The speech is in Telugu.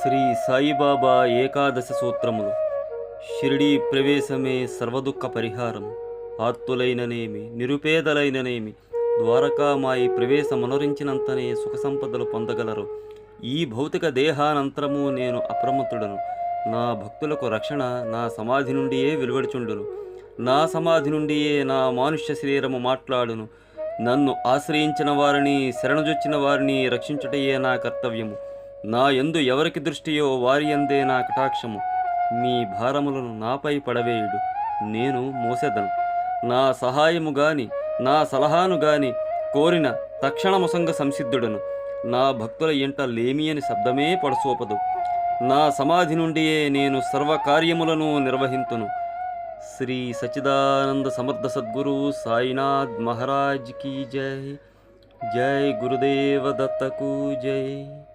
శ్రీ సాయిబాబా ఏకాదశ సూత్రములు. షిరిడీ ప్రవేశమే సర్వదుఃఖ పరిహారం. ఆర్తులైననేమి నిరుపేదలైననేమి ద్వారకామాయి ప్రవేశమనరించినంతనే సుఖ సంపదలు పొందగలరు. ఈ భౌతిక దేహానంతరము నేను అప్రమత్తుడను. నా భక్తులకు రక్షణ నా సమాధి నుండియే వెలువడుచుండును. నా సమాధి నుండియే నా మానుష్య శరీరము మాట్లాడును. నన్ను ఆశ్రయించిన వారిని, శరణుజొచ్చిన వారిని రక్షించుటయే నా కర్తవ్యము. నా యందు ఎవరికి దృష్టియో వారి యందే నా కటాక్షము. మీ భారములను నాపై పడవేయుడు, నేను మోసెదను. నా సహాయము గాని నా సలహాను గాని కోరిన తక్షణముసంగ సంసిద్ధుడను. నా భక్తుల ఎంట లేమి అని శబ్దమే పడసోపదు. నా సమాధి నుండియే నేను సర్వకార్యములను నిర్వహింతును. శ్రీ సచ్చిదానంద సమర్థ సద్గురు సాయినాథ్ మహారాజ్ కీ జై. జై గురుదేవ దత్తకు జై.